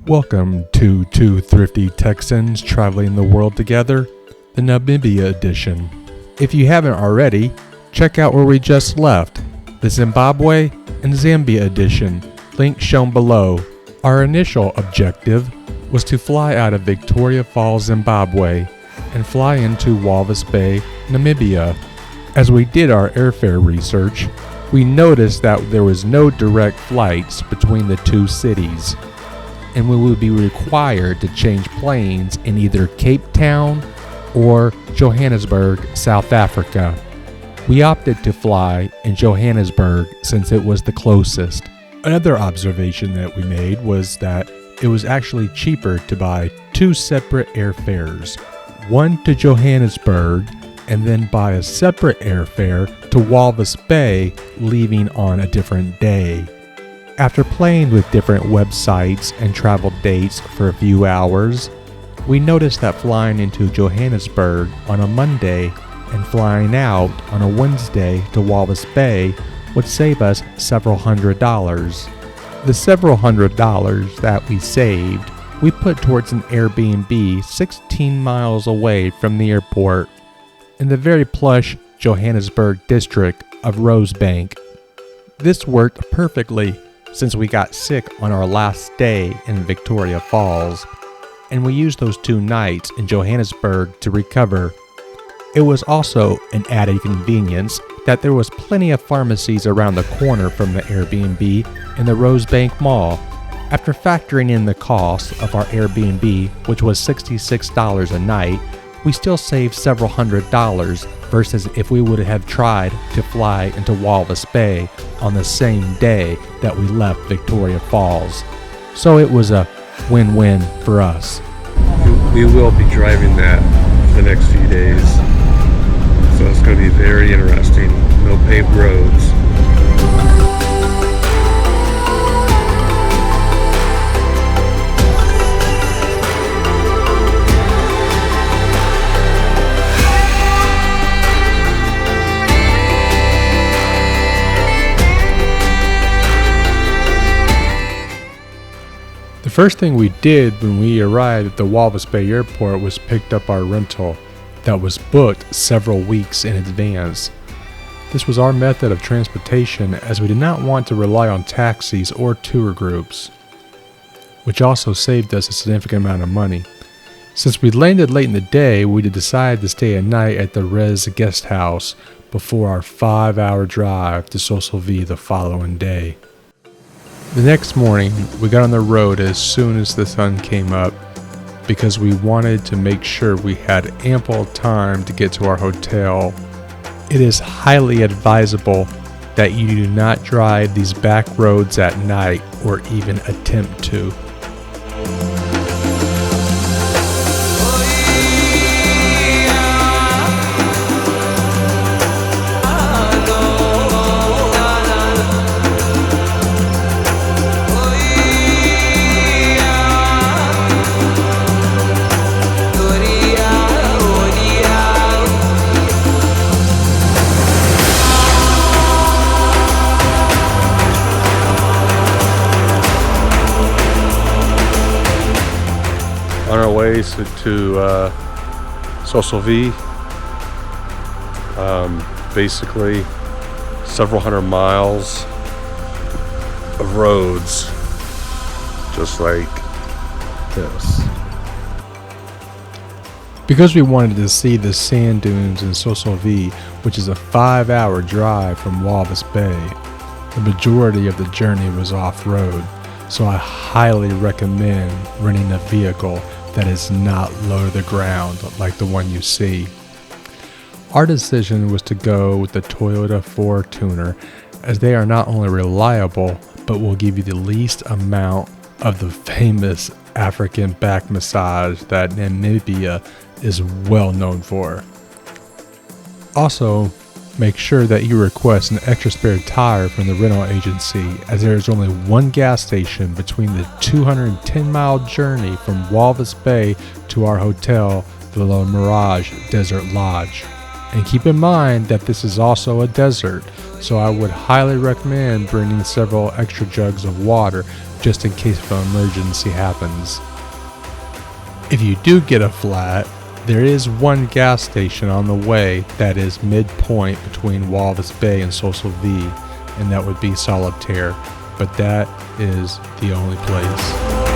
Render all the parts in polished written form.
Welcome to two thrifty Texans traveling the world together, the Namibia edition. If you haven't already, check out where we just left, the Zimbabwe and Zambia edition, link shown below. Our initial objective was to fly out of Victoria Falls, Zimbabwe, and fly into Walvis Bay, Namibia. As we did our airfare research, we noticed that there was no direct flights between the two cities, and we would be required to change planes in either Cape Town or Johannesburg, South Africa. We opted to fly in Johannesburg since it was the closest. Another observation that we made was that it was actually cheaper to buy two separate airfares, one to Johannesburg and then buy a separate airfare to Walvis Bay, leaving on a different day. After playing with different websites and travel dates for a few hours, we noticed that flying into Johannesburg on a Monday and flying out on a Wednesday to Walvis Bay would save us several $100s. The several $100s that we saved, we put towards an Airbnb 16 miles away from the airport in the very plush Johannesburg district of Rosebank. This worked perfectly since we got sick on our last stay in Victoria Falls, and we used those 2 nights in Johannesburg to recover. It was also an added convenience that there was plenty of pharmacies around the corner from the Airbnb in the Rosebank Mall. After factoring in the cost of our Airbnb, which was $66 a night, we still saved several $100s versus if we would have tried to fly into Walvis Bay on the same day that we left Victoria Falls. So it was a win-win for us. We will be driving that for the next few days, so it's going to be very interesting. No paved roads. The first thing we did when we arrived at the Walvis Bay Airport was picked up our rental that was booked several weeks in advance. This was our method of transportation as we did not want to rely on taxis or tour groups, which also saved us a significant amount of money. Since we landed late in the day, we decided to stay a night at the REZ Guesthouse before our 5-hour drive to Sossusvlei the following day. The next morning, we got on the road as soon as the sun came up because we wanted to make sure we had ample time to get to our hotel. It is highly advisable that you do not drive these back roads at night or even attempt to. On our way to Sossusvlei, basically several hundred miles of roads, just like this. Because we wanted to see the sand dunes in Sossusvlei, which is a 5-hour drive from Walvis Bay, the majority of the journey was off-road, so I highly recommend renting a vehicle that is not low to the ground like the one you see. Our decision was to go with the Toyota 4Tuner as they are not only reliable but will give you the least amount of the famous African back massage that Namibia is well known for. Also, make sure that you request an extra spare tire from the rental agency as there is only one gas station between the 210-mile journey from Walvis Bay to our hotel, the Mirage Desert Lodge. And keep in mind that this is also a desert, so I would highly recommend bringing several extra jugs of water just in case of an emergency happens. If you do get a flat, there is one gas station on the way that is midpoint between Walvis Bay and Sossusvlei, and that would be Solitaire, but that is the only place.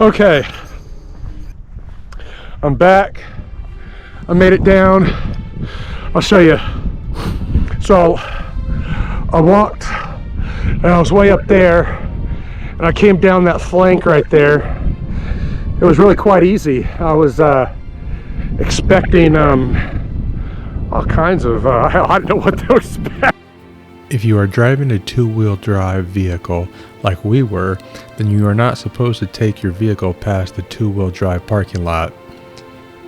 Okay, I'm back. I made it down. I'll show you. So I walked and I was way up there and I came down that flank right there. It was really quite easy. I was expecting all kinds of I didn't know what to expect. If you are driving a two-wheel drive vehicle like we were, then you are not supposed to take your vehicle past the two-wheel drive parking lot.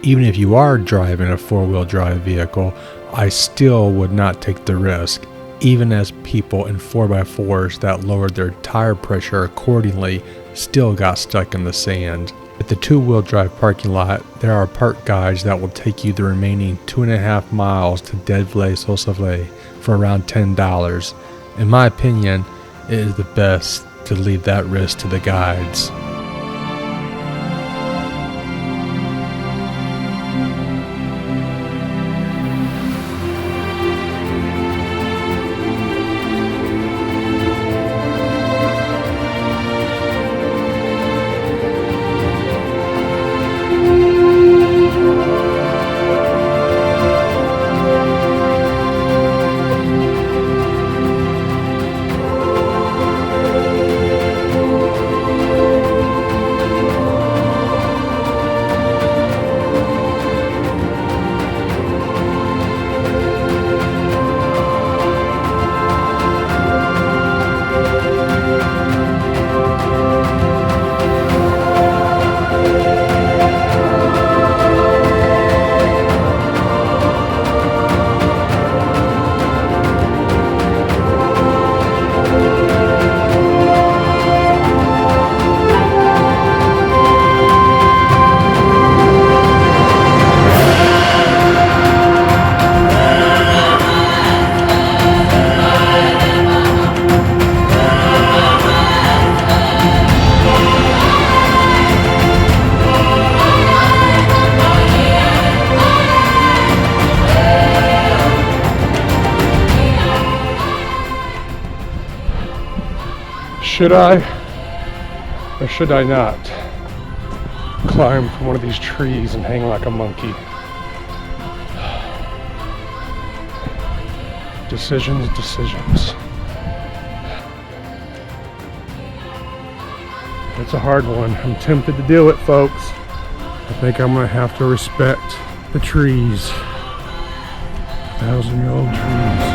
Even if you are driving a four-wheel drive vehicle, I still would not take the risk, even as people in 4x4s that lowered their tire pressure accordingly still got stuck in the sand. At the two-wheel drive parking lot, there are park guides that will take you the remaining 2.5 miles to Deadvlei Sossusvlei for around $10. In my opinion, it is the best to leave that risk to the guides. Should I or should I not climb from one of these trees and hang like a monkey? Decisions. It's a hard one. I'm tempted to do it, folks. I think I'm gonna have to respect the trees. 1,000-year-old trees.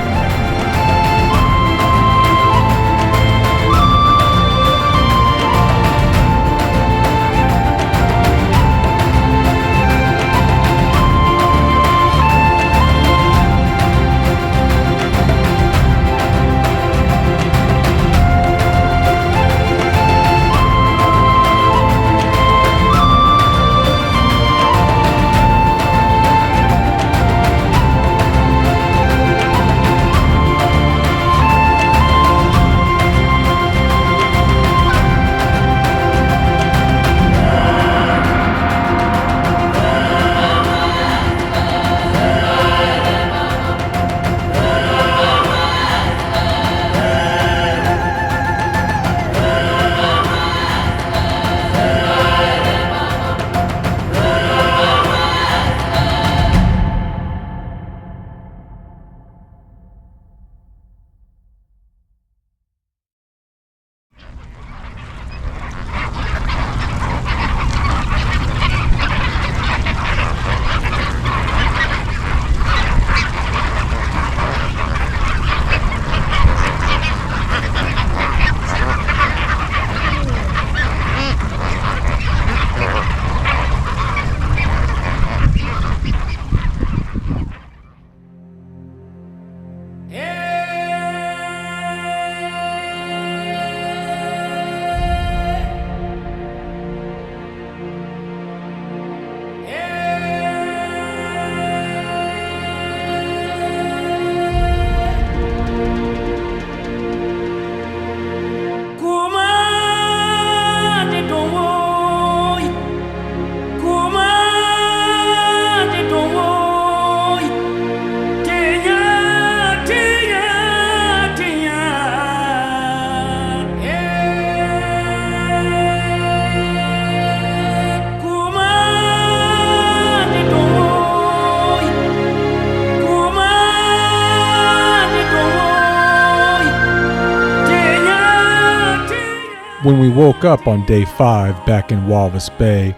When we woke up on day 5 back in Walvis Bay,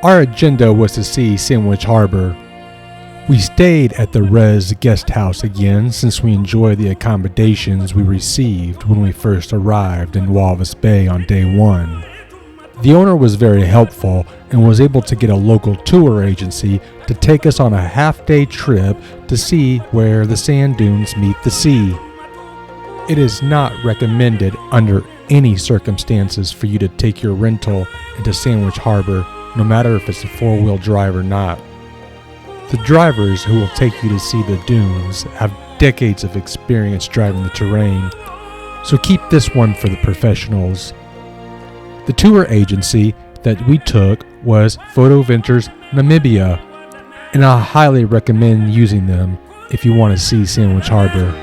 our agenda was to see Sandwich Harbor. We stayed at the REZ Guesthouse again since we enjoyed the accommodations we received when we first arrived in Walvis Bay on day 1. The owner was very helpful and was able to get a local tour agency to take us on a half-day trip to see where the sand dunes meet the sea. It is not recommended under any circumstances for you to take your rental into Sandwich Harbor, no matter if it's a 4-wheel drive or not. The drivers who will take you to see the dunes have decades of experience driving the terrain, so keep this one for the professionals. The tour agency that we took was Photo Ventures Namibia, and I highly recommend using them if you want to see Sandwich Harbor.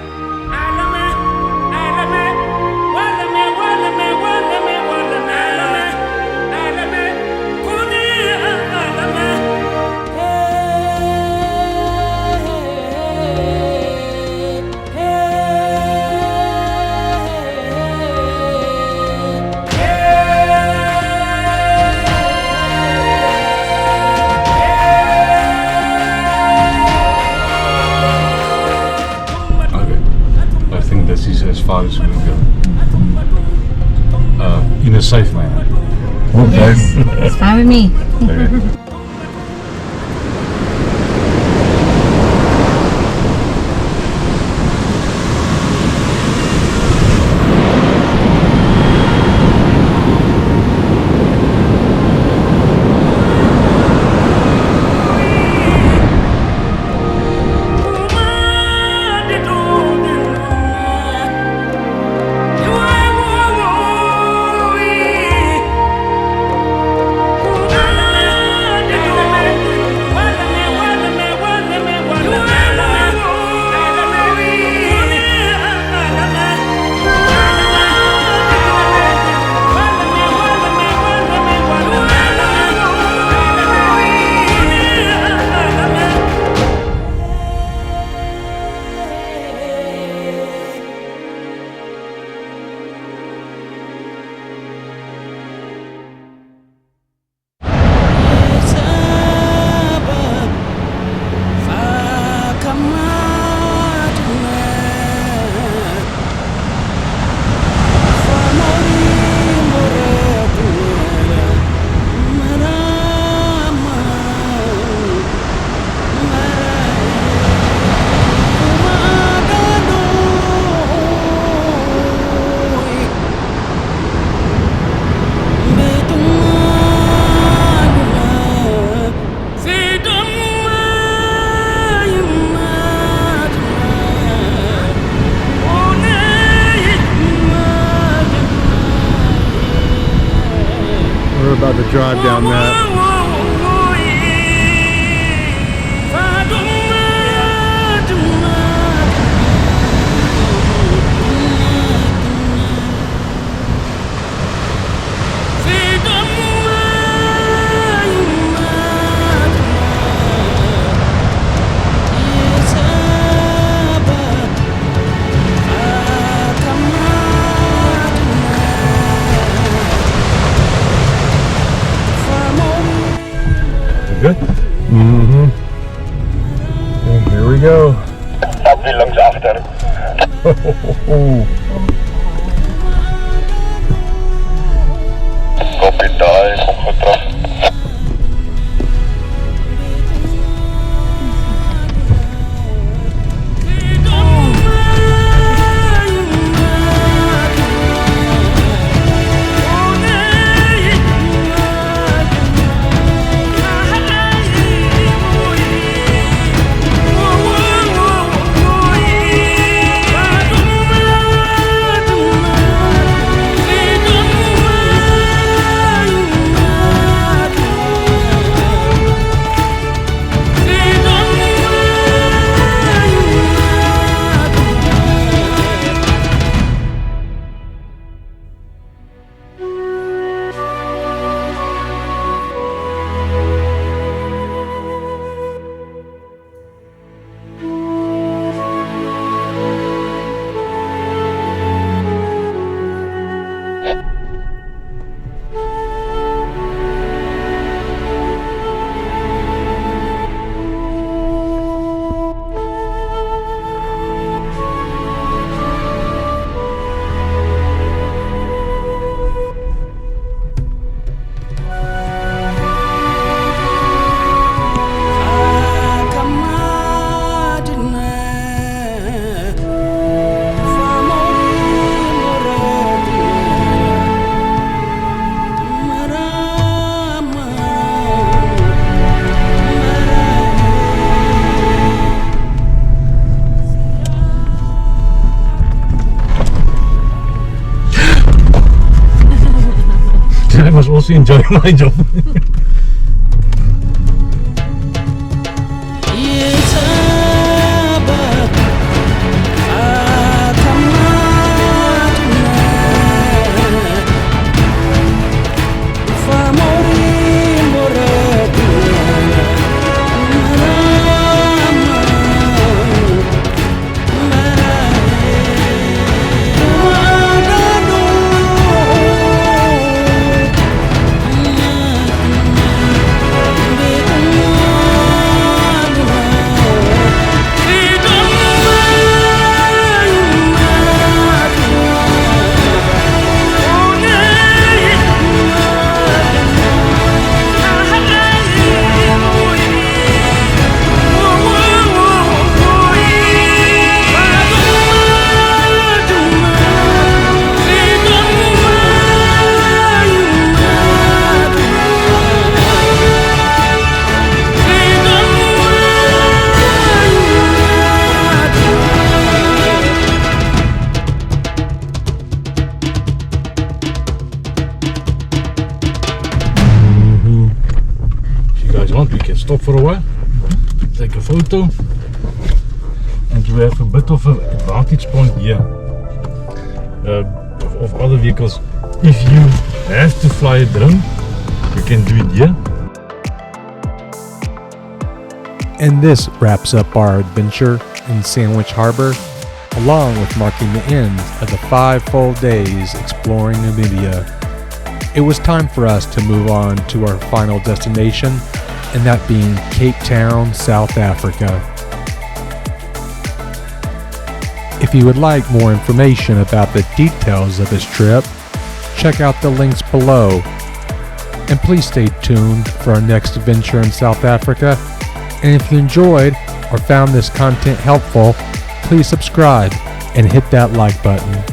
As far as we go, in a safe manner. Okay. Yes, it's fine with me. Okay. We're about to drive down that. Good? Mm-hmm. And here we go. Wie langs achter. Copy daai, kom goed terug. must also enjoy my job. We can stop for a while, take a photo, and you have a bit of an advantage point here of other vehicles. If you have to fly a drone, you can do it here. And this wraps up our adventure in Sandwich Harbor, along with marking the end of the 5 full days exploring Namibia. It was time for us to move on to our final destination, and that being Cape Town, South Africa. If you would like more information about the details of this trip, check out the links below. And please stay tuned for our next adventure in South Africa. And if you enjoyed or found this content helpful, please subscribe and hit that like button.